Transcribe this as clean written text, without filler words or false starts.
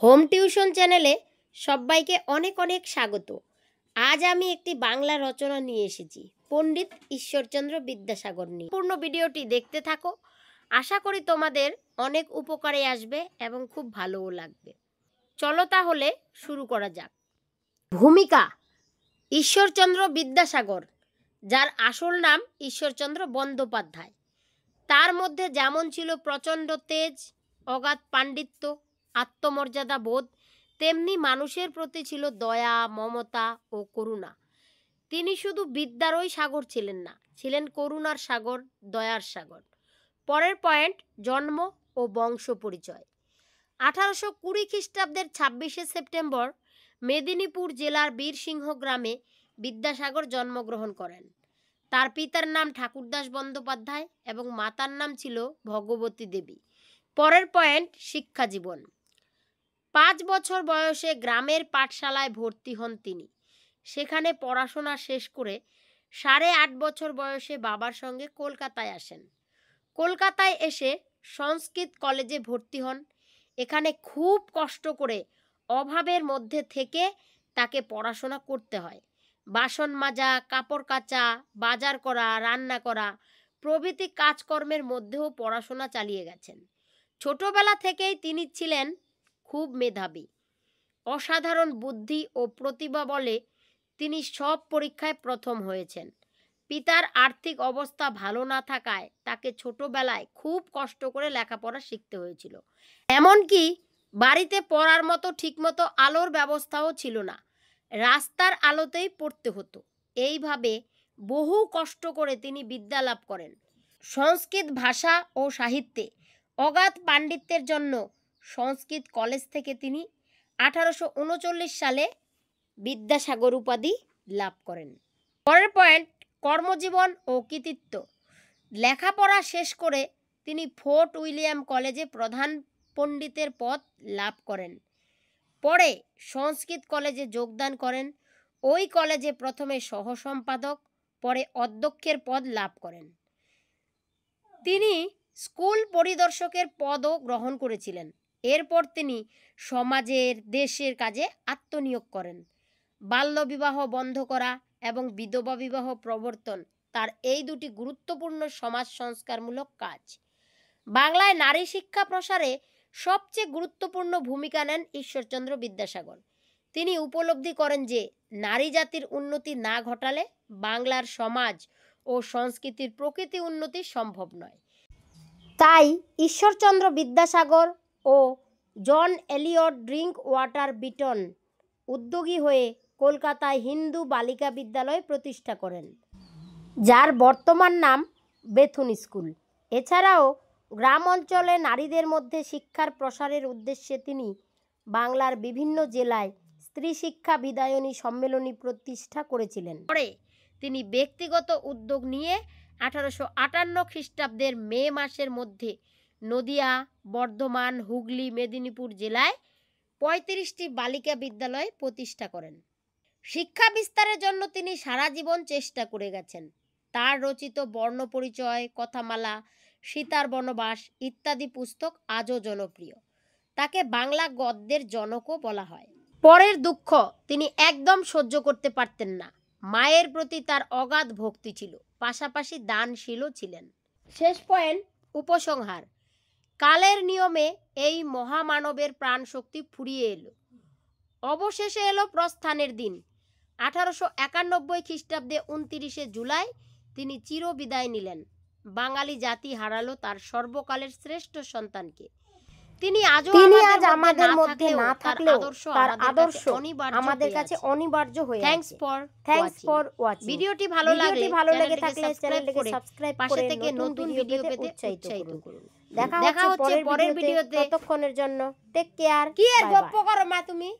Home tuition চ্যানেলে সবাইকে অনেক অনেক স্বাগত। আজ আমি একটি বাংলা রচনা নিয়ে এসেছি পণ্ডিত ঈশ্বরচন্দ্র বিদ্যাসাগর নিয়ে। পূর্ণ ভিডিওটি দেখতে থাকো, আশা করি তোমাদের অনেক উপকারে আসবে এবং খুব ভালোও লাগবে। চলো তাহলে শুরু করা যাক। ভূমিকা: ঈশ্বরচন্দ্র বিদ্যাসাগর, যার আসল নাম ঈশ্বরচন্দ্র বন্দ্যোপাধ্যায়। তার মধ্যে যেমন ছিল প্রচণ্ড তেজ, অগাধ পাণ্ডিত্য, আত্মমর্যাদা বোধ, তেমনি মানুষের প্রতি ছিল দয়া, মমতা ও করুণা। তিনি শুধু বিদ্যারই সাগর ছিলেন না, ছিলেন করুণার সাগর, দয়ার সাগর। পরের পয়েন্ট, জন্ম ও বংশ পরিচয়। 1820 খ্রিস্টাব্দের 26শে সেপ্টেম্বর মেদিনীপুর জেলার বীরসিংহ গ্রামে বিদ্যাসাগর জন্মগ্রহণ করেন। তার পিতার নাম ঠাকুরদাস বন্দ্যোপাধ্যায় এবং মাতার নাম ছিল ভগবতী দেবী। পরের পয়েন্ট, শিক্ষা জীবন। 5 বছর বয়সে গ্রামের পাঠশালায় ভর্তি হন তিনি। সেখানে পড়াশোনা শেষ করে 8.5 বছর বয়সে বাবার সঙ্গে কলকাতায় আসেন। কলকাতায় এসে সংস্কৃত কলেজে ভর্তি হন। এখানে খুব কষ্ট করে অভাবের মধ্যে থেকে তাকে পড়াশোনা করতে হয়। বাসন মাজা, কাপড় কাচা, বাজার করা, রান্না করা প্রভৃতি কাজকর্মের মধ্যেও পড়াশোনা চালিয়ে গেছেন। ছোটবেলা থেকেই তিনি ছিলেন খুব মেধাবী। অসাধারণ বুদ্ধি ও প্রতিভা বলে তিনি সব পরীক্ষায় প্রথম হয়েছেন। পিতার আর্থিক অবস্থা ভালো না থাকায় তাকে ছোটবেলায় খুব কষ্ট করে লেখাপড়া শিখতে হয়েছিল। এমনকি বাড়িতে পড়ার মতো ঠিকমতো আলোর ব্যবস্থাও ছিল না, রাস্তার আলোতেই পড়তে হতো। এইভাবে বহু কষ্ট করে তিনি বিদ্যা লাভ করেন। সংস্কৃত ভাষা ও সাহিত্যে অগাধ পাণ্ডিত্যের জন্য সংস্কৃত কলেজ থেকে তিনি 1839 সালে বিদ্যাসাগর উপাধি লাভ করেন। পরের পয়েন্ট, কর্মজীবন ও কৃতিত্ব। লেখাপড়া শেষ করে তিনি ফোর্ট উইলিয়াম কলেজে প্রধান পণ্ডিতের পদ লাভ করেন। পরে সংস্কৃত কলেজে যোগদান করেন। ওই কলেজে প্রথমে সহসম্পাদক, পরে অধ্যক্ষের পদ লাভ করেন। তিনি স্কুল পরিদর্শকের পদও গ্রহণ করেছিলেন। এরপর তিনি সমাজের, দেশের কাজে আত্মনিয়োগ করেন। বাল্যবিবাহ বন্ধ করা এবং বিধবা বিবাহ প্রবর্তন তার এই দুটি গুরুত্বপূর্ণ সমাজ সংস্কারমূলক কাজ। বাংলায় নারী শিক্ষা প্রসারে সবচেয়ে গুরুত্বপূর্ণ ভূমিকা নেন ঈশ্বরচন্দ্র বিদ্যাসাগর। তিনি উপলব্ধি করেন যে নারী জাতির উন্নতি না ঘটালে বাংলার সমাজ ও সংস্কৃতির প্রকৃতি উন্নতি সম্ভব নয়। তাই ঈশ্বরচন্দ্র বিদ্যাসাগর ও জন এলিয়ট ড্রিঙ্ক ওয়াটার বিটন উদ্যোগী হয়ে কলকাতায় হিন্দু বালিকা বিদ্যালয় প্রতিষ্ঠা করেন, যার বর্তমান নাম বেথুন স্কুল। এছাড়াও গ্রাম অঞ্চলে নারীদের মধ্যে শিক্ষার প্রসারের উদ্দেশ্যে তিনি বাংলার বিভিন্ন জেলায় স্ত্রী শিক্ষা বিদায়নী সম্মেলনী প্রতিষ্ঠা করেছিলেন। পরে তিনি ব্যক্তিগত উদ্যোগ নিয়ে 1858 খ্রিস্টাব্দের মে মাসের মধ্যে নদিয়া, বর্ধমান, হুগলি, মেদিনীপুর জেলায় 35টি বালিকা বিদ্যালয় প্রতিষ্ঠা করেন। শিক্ষা বিস্তারের জন্য তিনি সারা জীবন চেষ্টা করে গেছেন। তার রচিত বর্ণপরিচয়, কথামালা, সীতার বনবাস ইত্যাদি পুস্তক আজও জনপ্রিয়। তাকে বাংলা গদ্যের জনকও বলা হয়। পরের দুঃখ তিনি একদম সহ্য করতে পারতেন না। মায়ের প্রতি তার অগাধ ভক্তি ছিল, পাশাপাশি দানশীলও ছিলেন। শেষ পয়েন্ট, উপসংহার। কালের নিয়মে এই মহামানবের প্রাণশক্তি ফুরিয়ে এলো। অবশেষে এলো প্রস্থানের দিন। 1891 খ্রিস্টাব্দে 29শে জুলাই তিনি চিরবিদায় নিলেন। বাঙালি জাতি হারালো তার সর্বকালের শ্রেষ্ঠ সন্তানকে। তিনি আজ আমাদের মধ্যে না থাকলেও তার আদর্শ আমাদের কাছে অনিবার্য হয়ে আছে। Thanks for watching. ভিডিওটি ভালো লেগে থাকলে চ্যানেলটিকে সাবস্ক্রাইব করে পাশে থেকে নতুন ভিডিও পেতে উৎসাহিত করুন। দেখা হচ্ছে পরের ভিডিওতে। ততক্ষণের জন্য টেক কেয়ার। কি এর গপ্প করো মা তুমি?